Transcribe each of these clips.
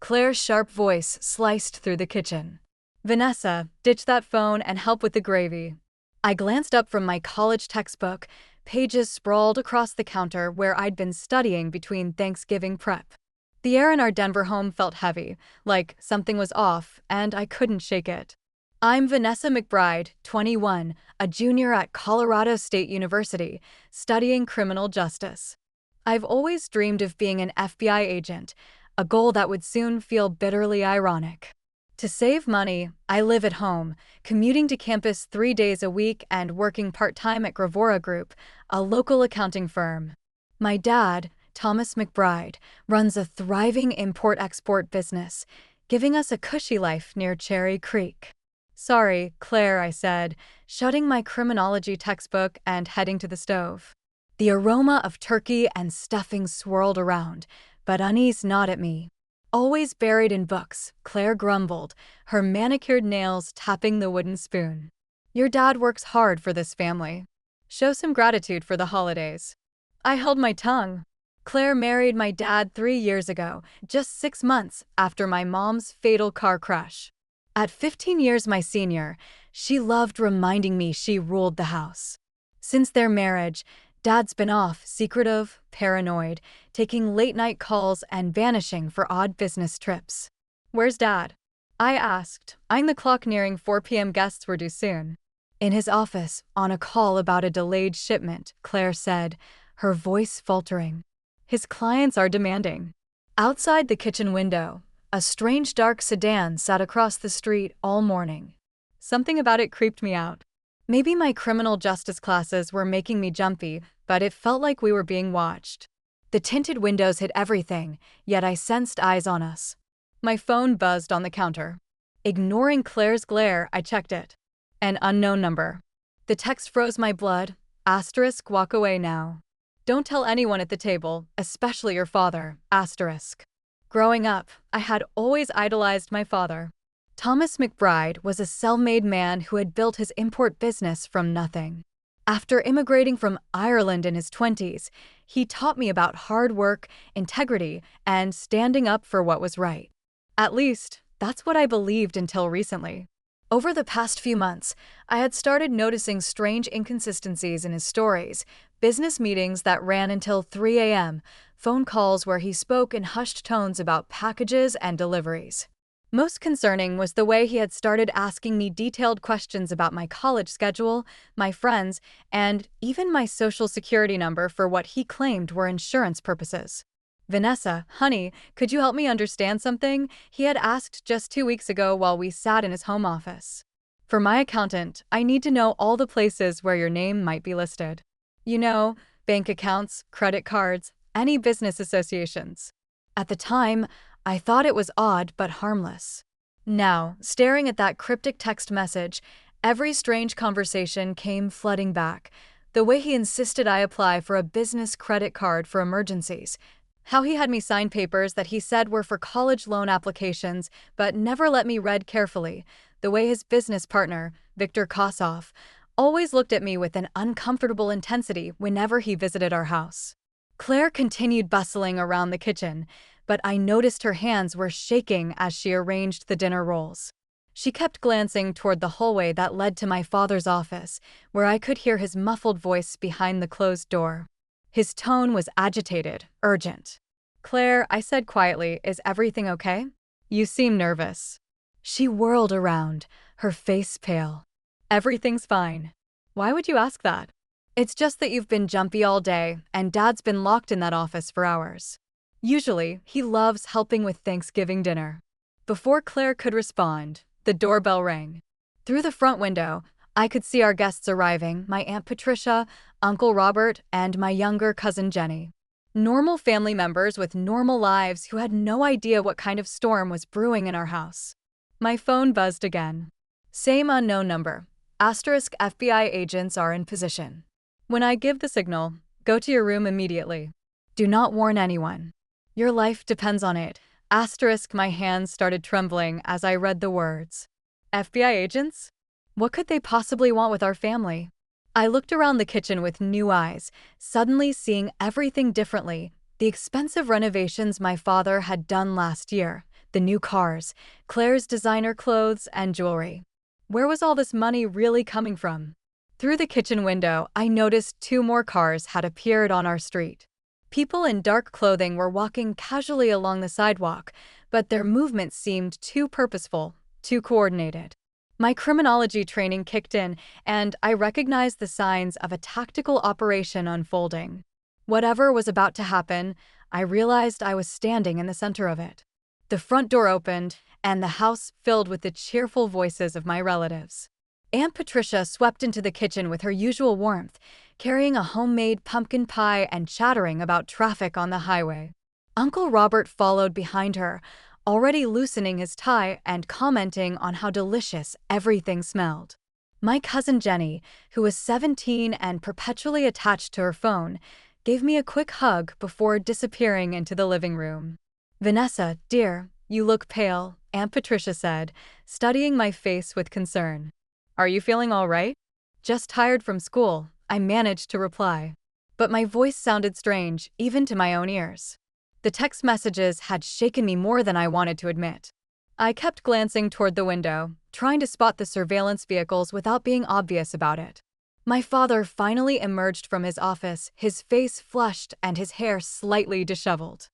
Claire's sharp voice sliced through the kitchen. "Vanessa, ditch that phone and help with the gravy." I glanced up from my college textbook, pages sprawled across the counter where I'd been studying between Thanksgiving prep. The air in our Denver home felt heavy, like something was off, and I couldn't shake it. "I'm Vanessa McBride, 21, a junior at Colorado State University, studying criminal justice. I've always dreamed of being an FBI agent, a goal that would soon feel bitterly ironic. To save money, I live at home, commuting to campus 3 days a week and working part-time at Gravora Group, a local accounting firm. My dad, Thomas McBride, runs a thriving import-export business, giving us a cushy life near Cherry Creek." "Sorry, Claire," I said, shutting my criminology textbook and heading to the stove. The aroma of turkey and stuffing swirled around, but unease gnawed at me. "Always buried in books," Claire grumbled, her manicured nails tapping the wooden spoon. "Your dad works hard for this family. Show some gratitude for the holidays." I held my tongue. Claire married my dad 3 years ago, just 6 months after my mom's fatal car crash. At 15 years my senior, she loved reminding me she ruled the house. Since their marriage, Dad's been off, secretive, paranoid, taking late-night calls and vanishing for odd business trips. "Where's Dad?" I asked, eyeing the clock nearing 4 p.m. Guests were due soon. "In his office, on a call about a delayed shipment," Claire said, her voice faltering. "His clients are demanding." Outside the kitchen window, a strange dark sedan sat across the street all morning. Something about it creeped me out. Maybe my criminal justice classes were making me jumpy, but it felt like we were being watched. The tinted windows hid everything, yet I sensed eyes on us. My phone buzzed on the counter. Ignoring Claire's glare, I checked it. An unknown number. The text froze my blood. Asterisk, walk away now. Don't tell anyone at the table, especially your father. Asterisk. Growing up, I had always idolized my father. Thomas McBride was a self-made man who had built his import business from nothing. After immigrating from Ireland in his 20s, he taught me about hard work, integrity, and standing up for what was right. At least, that's what I believed until recently. Over the past few months, I had started noticing strange inconsistencies in his stories, business meetings that ran until 3 a.m., phone calls where he spoke in hushed tones about packages and deliveries. Most concerning was the way he had started asking me detailed questions about my college schedule, my friends, and even my social security number for what he claimed were insurance purposes. "Vanessa, honey, could you help me understand something?" he had asked just 2 weeks ago while we sat in his home office. "For my accountant, I need to know all the places where your name might be listed. You know, bank accounts, credit cards, any business associations." At the time, I thought it was odd but harmless. Now, staring at that cryptic text message, every strange conversation came flooding back. The way he insisted I apply for a business credit card for emergencies. How he had me sign papers that he said were for college loan applications but never let me read carefully. The way his business partner, Victor Kossoff, always looked at me with an uncomfortable intensity whenever he visited our house. Claire continued bustling around the kitchen, but I noticed her hands were shaking as she arranged the dinner rolls. She kept glancing toward the hallway that led to my father's office, where I could hear his muffled voice behind the closed door. His tone was agitated, urgent. "Claire," I said quietly, "is everything okay? You seem nervous." She whirled around, her face pale. "Everything's fine." "Why would you ask that?" "It's just that you've been jumpy all day, and Dad's been locked in that office for hours. Usually, he loves helping with Thanksgiving dinner." Before Claire could respond, the doorbell rang. Through the front window, I could see our guests arriving, my Aunt Patricia, Uncle Robert, and my younger cousin Jenny. Normal family members with normal lives who had no idea what kind of storm was brewing in our house. My phone buzzed again. Same unknown number. Asterisk, FBI agents are in position. When I give the signal, go to your room immediately. Do not warn anyone. Your life depends on it. Asterisk, my hands started trembling as I read the words. FBI agents? What could they possibly want with our family? I looked around the kitchen with new eyes, suddenly seeing everything differently. The expensive renovations my father had done last year, The new cars, Claire's designer clothes, and jewelry. Where was all this money really coming from? Through the kitchen window, I noticed 2 more cars had appeared on our street. People in dark clothing were walking casually along the sidewalk, but their movements seemed too purposeful, too coordinated. My criminology training kicked in, and I recognized the signs of a tactical operation unfolding. Whatever was about to happen, I realized I was standing in the center of it. The front door opened, and the house filled with the cheerful voices of my relatives. Aunt Patricia swept into the kitchen with her usual warmth, carrying a homemade pumpkin pie and chattering about traffic on the highway. Uncle Robert followed behind her, already loosening his tie and commenting on how delicious everything smelled. My cousin Jenny, who was 17 and perpetually attached to her phone, gave me a quick hug before disappearing into the living room. "Vanessa, dear, you look pale," Aunt Patricia said, studying my face with concern. "Are you feeling all right?" "Just tired from school," I managed to reply. But my voice sounded strange, even to my own ears. The text messages had shaken me more than I wanted to admit. I kept glancing toward the window, trying to spot the surveillance vehicles without being obvious about it. My father finally emerged from his office, his face flushed and his hair slightly disheveled.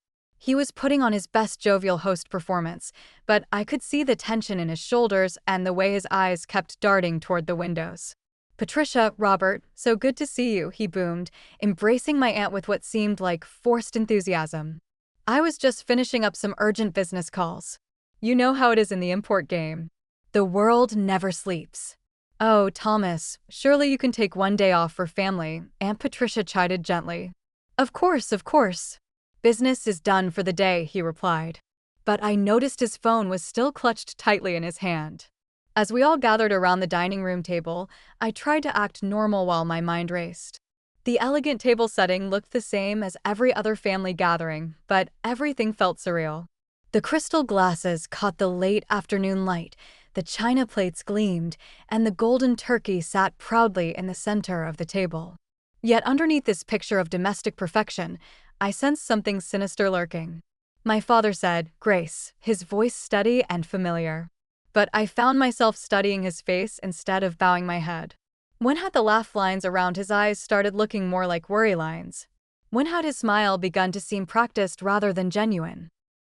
He was putting on his best jovial host performance, but I could see the tension in his shoulders and the way his eyes kept darting toward the windows. "Patricia, Robert, so good to see you," he boomed, embracing my aunt with what seemed like forced enthusiasm. "I was just finishing up some urgent business calls. You know how it is in the import game. The world never sleeps." "Oh, Thomas, surely you can take one day off for family," Aunt Patricia chided gently. Of course. "Business is done for the day," he replied. But I noticed his phone was still clutched tightly in his hand. As we all gathered around the dining room table, I tried to act normal while my mind raced. The elegant table setting looked the same as every other family gathering, but everything felt surreal. The crystal glasses caught the late afternoon light, the china plates gleamed, and the golden turkey sat proudly in the center of the table. Yet underneath this picture of domestic perfection, I sensed something sinister lurking. My father said, "Grace," his voice steady and familiar. But I found myself studying his face instead of bowing my head. When had the laugh lines around his eyes started looking more like worry lines? When had his smile begun to seem practiced rather than genuine?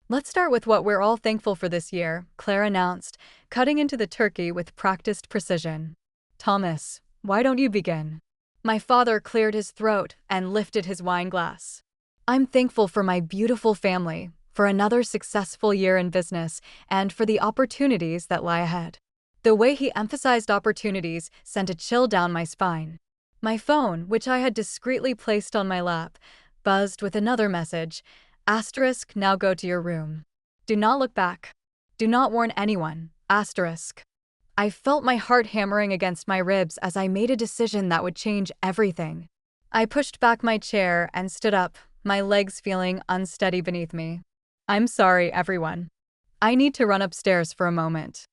"Let's start with what we're all thankful for this year," Claire announced, cutting into the turkey with practiced precision. "Thomas, why don't you begin?" My father cleared his throat and lifted his wine glass. "I'm thankful for my beautiful family, for another successful year in business, and for the opportunities that lie ahead." The way he emphasized opportunities sent a chill down my spine. My phone, which I had discreetly placed on my lap, buzzed with another message. Asterisk, "Now go to your room. Do not look back. Do not warn anyone." Asterisk. I felt my heart hammering against my ribs as I made a decision that would change everything. I pushed back my chair and stood up, my legs feeling unsteady beneath me. "I'm sorry, everyone. I need to run upstairs for a moment.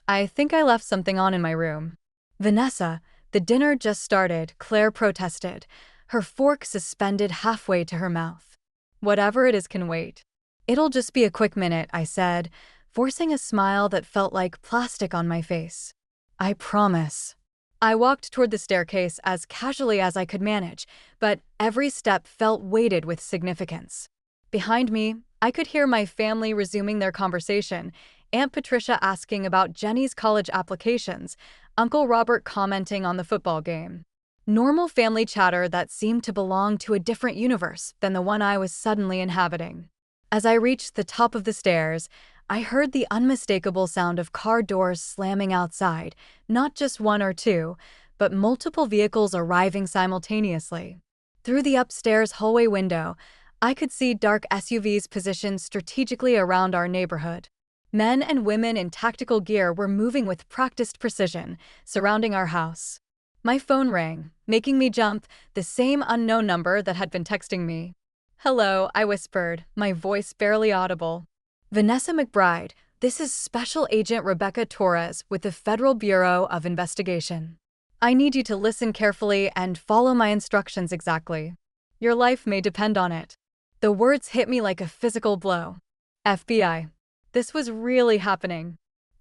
I think I left something on in my room." "Vanessa, the dinner just started," Claire protested, her fork suspended halfway to her mouth. "Whatever it is can wait." "It'll just be a quick minute," I said, forcing a smile that felt like plastic on my face. "I promise." I walked toward the staircase as casually as I could manage, but every step felt weighted with significance. Behind me, I could hear my family resuming their conversation, Aunt Patricia asking about Jenny's college applications, Uncle Robert commenting on the football game. Normal family chatter that seemed to belong to a different universe than the one I was suddenly inhabiting. As I reached the top of the stairs, I heard the unmistakable sound of car doors slamming outside, not just one or two, but multiple vehicles arriving simultaneously. Through the upstairs hallway window, I could see dark SUVs positioned strategically around our neighborhood. Men and women in tactical gear were moving with practiced precision, surrounding our house. My phone rang, making me jump, the same unknown number that had been texting me. "Hello," I whispered, my voice barely audible. "Vanessa McBride, this is Special Agent Rebecca Torres with the Federal Bureau of Investigation. I need you to listen carefully and follow my instructions exactly. Your life may depend on it." The words hit me like a physical blow. FBI. This was really happening.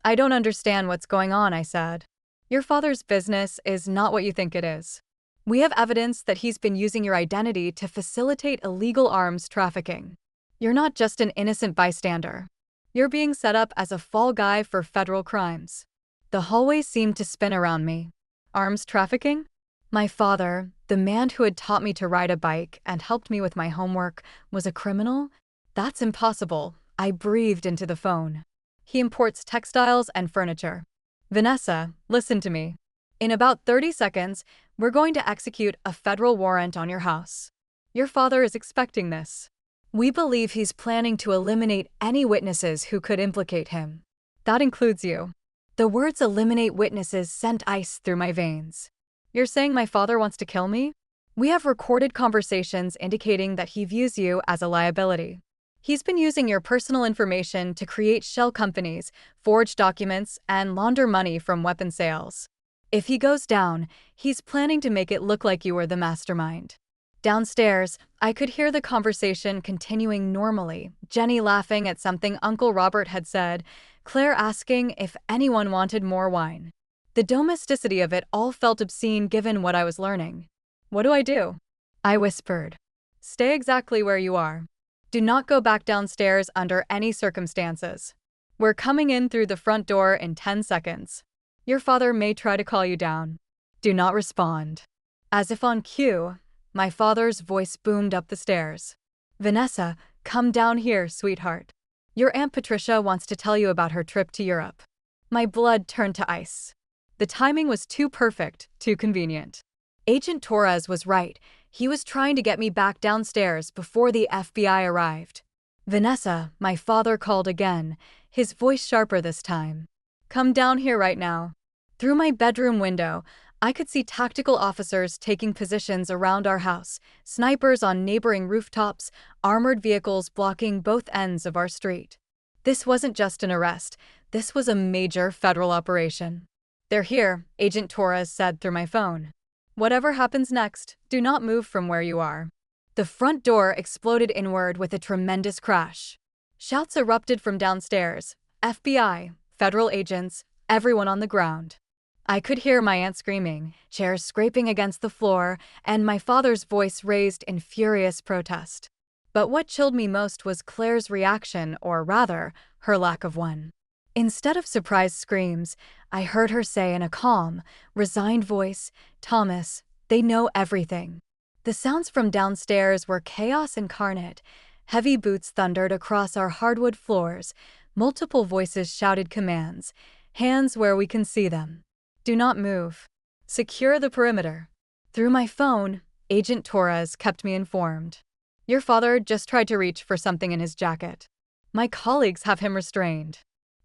I don't understand what's going on, I said. Your father's business is not what you think it is. We have evidence that he's been using your identity to facilitate illegal arms trafficking. You're not just an innocent bystander. You're being set up as a fall guy for federal crimes. The hallway seemed to spin around me. Arms trafficking? My father, the man who had taught me to ride a bike and helped me with my homework, was a criminal? That's impossible. I breathed into the phone. He imports textiles and furniture. Vanessa, listen to me. In about 30 seconds, we're going to execute a federal warrant on your house. Your father is expecting this. We believe he's planning to eliminate any witnesses who could implicate him. That includes you. The words eliminate witnesses sent ice through my veins. You're saying my father wants to kill me? We have recorded conversations indicating that he views you as a liability. He's been using your personal information to create shell companies, forge documents, and launder money from weapon sales. If he goes down, he's planning to make it look like you were the mastermind. Downstairs, I could hear the conversation continuing normally, Jenny laughing at something Uncle Robert had said, Claire asking if anyone wanted more wine. The domesticity of it all felt obscene given what I was learning. What do? I whispered. Stay exactly where you are. Do not go back downstairs under any circumstances. We're coming in through the front door in 10 seconds. Your father may try to call you down. Do not respond. As if on cue, my father's voice boomed up the stairs. Vanessa, come down here, sweetheart. Your Aunt Patricia wants to tell you about her trip to Europe. My blood turned to ice. The timing was too perfect, too convenient. Agent Torres was right. He was trying to get me back downstairs before the FBI arrived. Vanessa, my father called again, his voice sharper this time. Come down here right now. Through my bedroom window, I could see tactical officers taking positions around our house, snipers on neighboring rooftops, armored vehicles blocking both ends of our street. This wasn't just an arrest. This was a major federal operation. They're here, Agent Torres said through my phone. Whatever happens next, do not move from where you are. The front door exploded inward with a tremendous crash. Shouts erupted from downstairs. FBI, federal agents, everyone on the ground. I could hear my aunt screaming, chairs scraping against the floor, and my father's voice raised in furious protest. But what chilled me most was Claire's reaction, or rather, her lack of one. Instead of surprised screams, I heard her say in a calm, resigned voice, Thomas, they know everything. The sounds from downstairs were chaos incarnate. Heavy boots thundered across our hardwood floors. Multiple voices shouted commands. Hands where we can see them. Do not move. Secure the perimeter. Through my phone, Agent Torres kept me informed. Your father just tried to reach for something in his jacket. My colleagues have him restrained.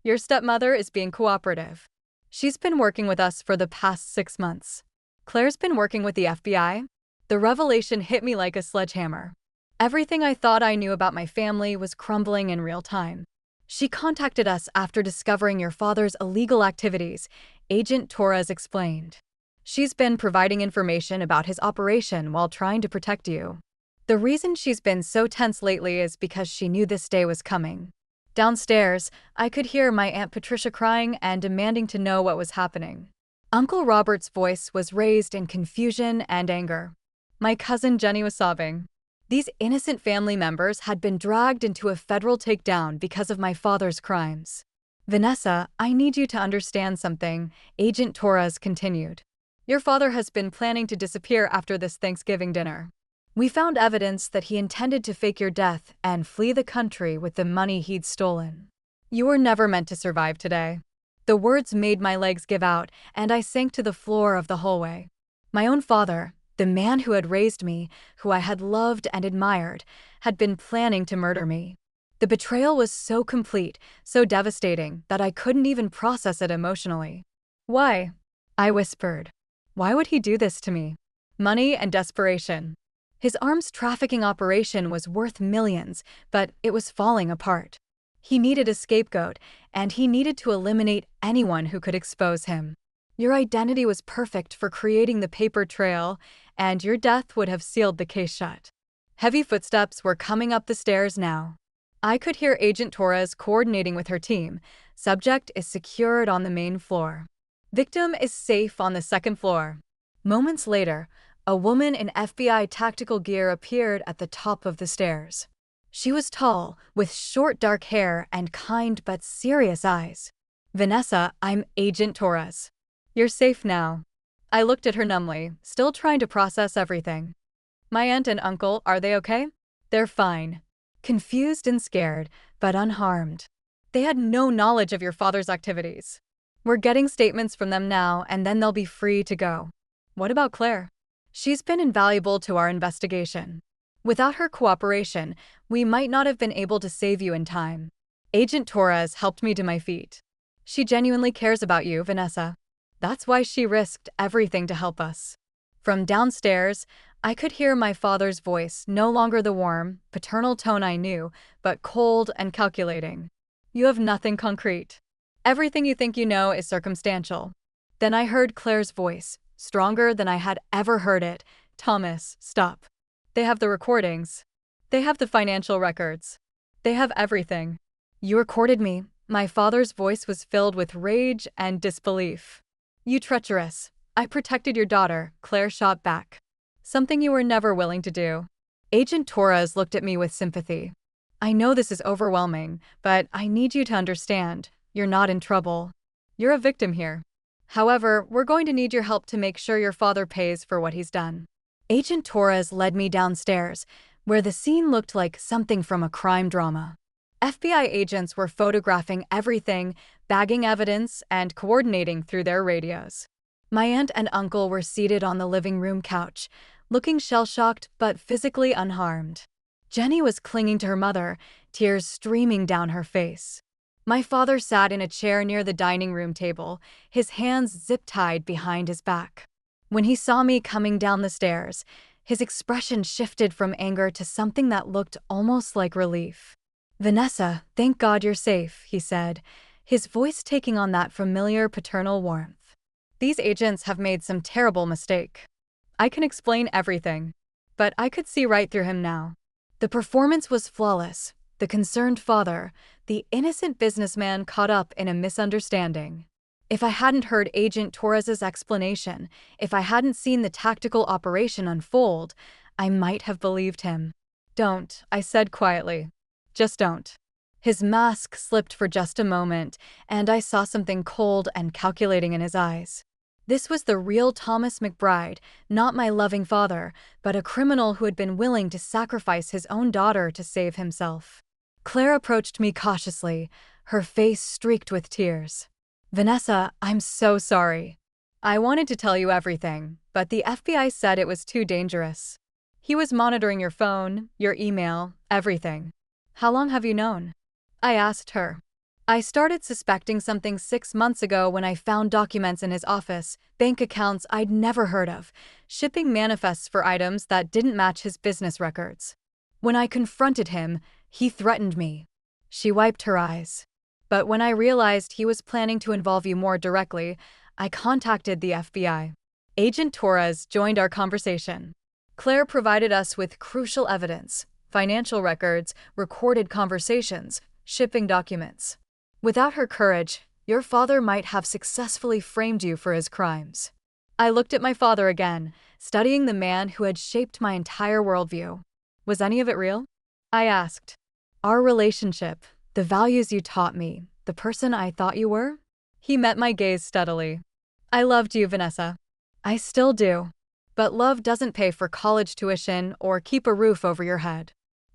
Your stepmother is being cooperative. She's been working with us for the past 6 months. Claire's been working with the FBI. The revelation hit me like a sledgehammer. Everything I thought I knew about my family was crumbling in real time. She contacted us after discovering your father's illegal activities, Agent Torres explained. She's been providing information about his operation while trying to protect you. The reason she's been so tense lately is because she knew this day was coming. Downstairs, I could hear my Aunt Patricia crying and demanding to know what was happening. Uncle Robert's voice was raised in confusion and anger. My cousin Jenny was sobbing. These innocent family members had been dragged into a federal takedown because of my father's crimes. Vanessa, I need you to understand something, Agent Torres continued. Your father has been planning to disappear after this Thanksgiving dinner. We found evidence that he intended to fake your death and flee the country with the money he'd stolen. You were never meant to survive today. The words made my legs give out, and I sank to the floor of the hallway. My own father, the man who had raised me, who I had loved and admired, had been planning to murder me. The betrayal was so complete, so devastating, that I couldn't even process it emotionally. Why? I whispered. Why would he do this to me? Money and desperation. His arms trafficking operation was worth millions, but it was falling apart. He needed a scapegoat, and he needed to eliminate anyone who could expose him. Your identity was perfect for creating the paper trail, and your death would have sealed the case shut. Heavy footsteps were coming up the stairs now. I could hear Agent Torres coordinating with her team. Subject is secured on the main floor. Victim is safe on the second floor. Moments later, a woman in FBI tactical gear appeared at the top of the stairs. She was tall, with short dark hair and kind but serious eyes. "Vanessa, I'm Agent Torres. You're safe now." I looked at her numbly, still trying to process everything. "My aunt and uncle, are they okay?" "They're fine." Confused and scared, but unharmed. "They had no knowledge of your father's activities." "We're getting statements from them now, and then they'll be free to go." "What about Claire?" "She's been invaluable to our investigation. Without her cooperation, we might not have been able to save you in time." Agent Torres helped me to my feet. "She genuinely cares about you, Vanessa. That's why she risked everything to help us." From downstairs, I could hear my father's voice, no longer the warm, paternal tone I knew, but cold and calculating. "You have nothing concrete. Everything you think you know is circumstantial." Then I heard Claire's voice, stronger than I had ever heard it. "Thomas, stop. They have the recordings. They have the financial records. They have everything." "You recorded me." My father's voice was filled with rage and disbelief. "You treacherous. I protected your daughter," Claire shot back. "Something you were never willing to do." Agent Torres looked at me with sympathy. "I know this is overwhelming, but I need you to understand. You're not in trouble. You're a victim here. However, we're going to need your help to make sure your father pays for what he's done." Agent Torres led me downstairs, where the scene looked like something from a crime drama. FBI agents were photographing everything, bagging evidence, and coordinating through their radios. My aunt and uncle were seated on the living room couch, looking shell-shocked but physically unharmed. Jenny was clinging to her mother, tears streaming down her face. My father sat in a chair near the dining room table, his hands zip-tied behind his back. When he saw me coming down the stairs, his expression shifted from anger to something that looked almost like relief. "Vanessa, thank God you're safe," he said, his voice taking on that familiar paternal warmth. "These agents have made some terrible mistake. I can explain everything." But I could see right through him now. The performance was flawless. The concerned father, the innocent businessman caught up in a misunderstanding. If I hadn't heard Agent Torres's explanation, if I hadn't seen the tactical operation unfold, I might have believed him. "Don't," I said quietly. "Just don't." His mask slipped for just a moment, and I saw something cold and calculating in his eyes. This was the real Thomas McBride, not my loving father, but a criminal who had been willing to sacrifice his own daughter to save himself. Claire approached me cautiously, her face streaked with tears. "Vanessa, I'm so sorry. I wanted to tell you everything, but the FBI said it was too dangerous. He was monitoring your phone, your email, everything." "How long have you known?" I asked her. "I started suspecting something 6 months ago when I found documents in his office, bank accounts I'd never heard of, shipping manifests for items that didn't match his business records. When I confronted him, he threatened me." She wiped her eyes. "But when I realized he was planning to involve you more directly, I contacted the FBI. Agent Torres joined our conversation. Claire provided us with crucial evidence, financial records, recorded conversations, shipping documents. Without her courage, your father might have successfully framed you for his crimes." I looked at my father again, studying the man who had shaped my entire worldview. "Was any of it real?" I asked. "Our relationship, the values you taught me, the person I thought you were?" He met my gaze steadily. "I loved you, Vanessa. I still do. But love doesn't pay for college tuition or keep a roof over your head.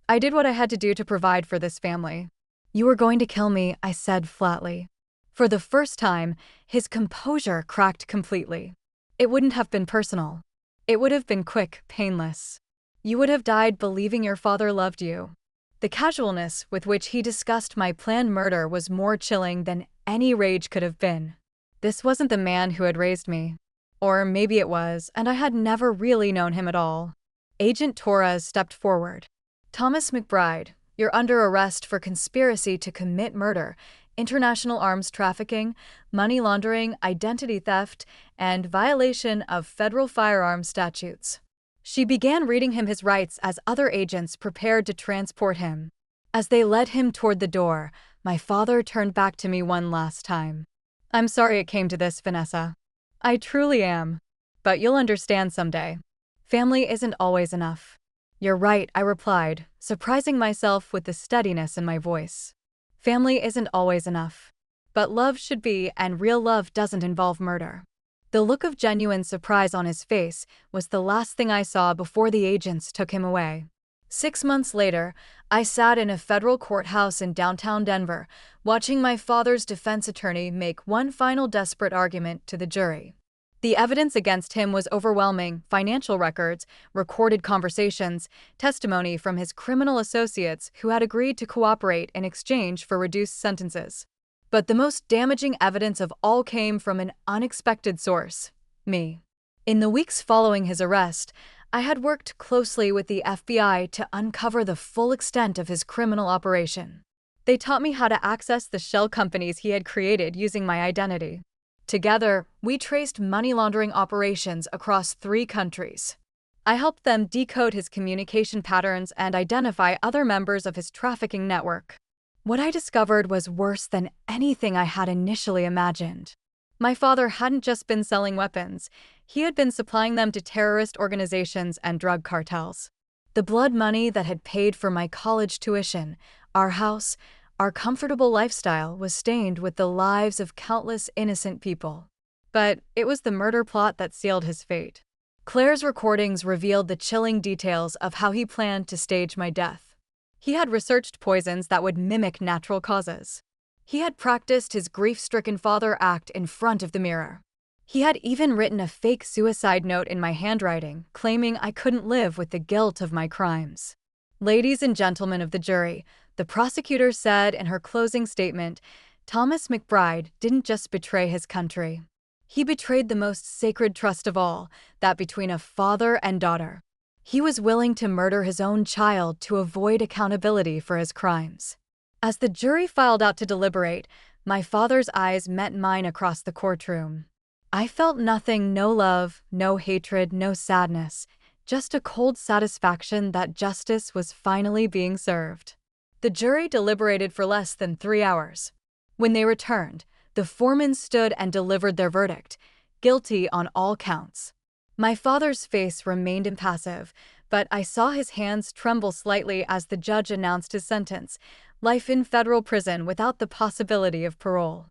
I did what I had to do to provide for this family." "You were going to kill me," I said flatly. For the first time, his composure cracked completely. "It wouldn't have been personal. It would have been quick, painless. You would have died believing your father loved you." The casualness with which he discussed my planned murder was more chilling than any rage could have been. This wasn't the man who had raised me. Or maybe it was, and I had never really known him at all. Agent Torres stepped forward. "Thomas McBride, you're under arrest for conspiracy to commit murder, international arms trafficking, money laundering, identity theft, and violation of federal firearms statutes." She began reading him his rights as other agents prepared to transport him. As they led him toward the door, my father turned back to me one last time. "I'm sorry it came to this, Vanessa. I truly am. But you'll understand someday. Family isn't always enough." "You're right," I replied, surprising myself with the steadiness in my voice. "Family isn't always enough. But love should be, and real love doesn't involve murder." The look of genuine surprise on his face was the last thing I saw before the agents took him away. 6 months later, I sat in a federal courthouse in downtown Denver, watching my father's defense attorney make one final desperate argument to the jury. The evidence against him was overwhelming: financial records, recorded conversations, testimony from his criminal associates who had agreed to cooperate in exchange for reduced sentences. But the most damaging evidence of all came from an unexpected source: me. In the weeks following his arrest, I had worked closely with the FBI to uncover the full extent of his criminal operation. They taught me how to access the shell companies he had created using my identity. Together, we traced money laundering operations across 3 countries. I helped them decode his communication patterns and identify other members of his trafficking network. What I discovered was worse than anything I had initially imagined. My father hadn't just been selling weapons, he had been supplying them to terrorist organizations and drug cartels. The blood money that had paid for my college tuition, our house, our comfortable lifestyle was stained with the lives of countless innocent people. But it was the murder plot that sealed his fate. Claire's recordings revealed the chilling details of how he planned to stage my death. He had researched poisons that would mimic natural causes. He had practiced his grief-stricken father act in front of the mirror. He had even written a fake suicide note in my handwriting, claiming I couldn't live with the guilt of my crimes. "Ladies and gentlemen of the jury," the prosecutor said in her closing statement, "Thomas McBride didn't just betray his country. He betrayed the most sacred trust of all, that between a father and daughter. He was willing to murder his own child to avoid accountability for his crimes." As the jury filed out to deliberate, my father's eyes met mine across the courtroom. I felt nothing: no love, no hatred, no sadness, just a cold satisfaction that justice was finally being served. The jury deliberated for less than 3 hours. When they returned, the foreman stood and delivered their verdict: guilty on all counts. My father's face remained impassive, but I saw his hands tremble slightly as the judge announced his sentence: life in federal prison without the possibility of parole.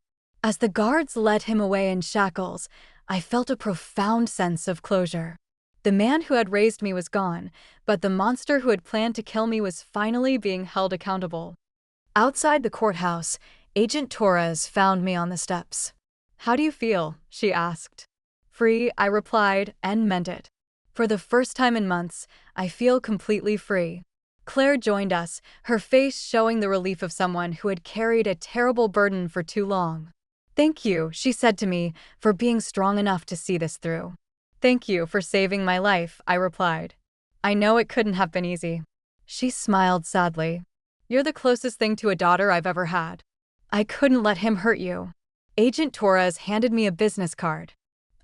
As the guards led him away in shackles, I felt a profound sense of closure. The man who had raised me was gone, but the monster who had planned to kill me was finally being held accountable. Outside the courthouse, Agent Torres found me on the steps. "How do you feel?" she asked. "Free," I replied, and meant it. For the first time in months, I feel completely free. Claire joined us, her face showing the relief of someone who had carried a terrible burden for too long. "Thank you," she said to me, "for being strong enough to see this through." "Thank you for saving my life," I replied. "I know it couldn't have been easy." She smiled sadly. "You're the closest thing to a daughter I've ever had." "I couldn't let him hurt you." Agent Torres handed me a business card.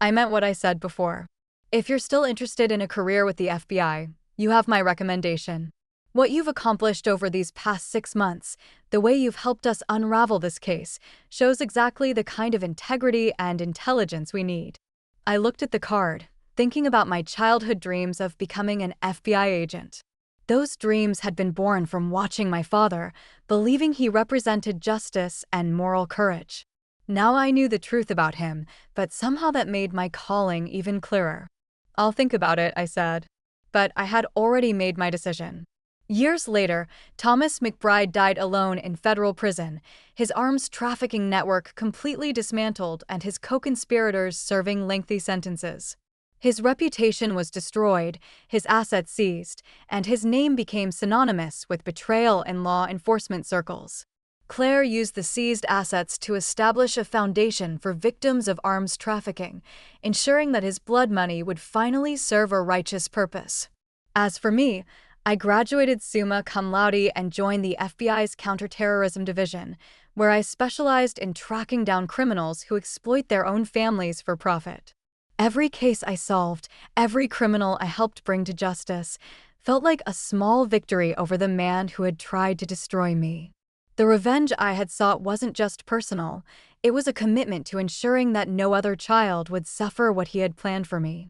"I meant what I said before. If you're still interested in a career with the FBI, you have my recommendation. What you've accomplished over these past 6 months, the way you've helped us unravel this case, shows exactly the kind of integrity and intelligence we need." I looked at the card, thinking about my childhood dreams of becoming an FBI agent. Those dreams had been born from watching my father, believing he represented justice and moral courage. Now I knew the truth about him, but somehow that made my calling even clearer. "I'll think about it," I said. But I had already made my decision. Years later, Thomas McBride died alone in federal prison, his arms trafficking network completely dismantled and his co-conspirators serving lengthy sentences. His reputation was destroyed, his assets seized, and his name became synonymous with betrayal in law enforcement circles. Claire used the seized assets to establish a foundation for victims of arms trafficking, ensuring that his blood money would finally serve a righteous purpose. As for me, I graduated summa cum laude and joined the FBI's counterterrorism division, where I specialized in tracking down criminals who exploit their own families for profit. Every case I solved, every criminal I helped bring to justice, felt like a small victory over the man who had tried to destroy me. The revenge I had sought wasn't just personal, it was a commitment to ensuring that no other child would suffer what he had planned for me.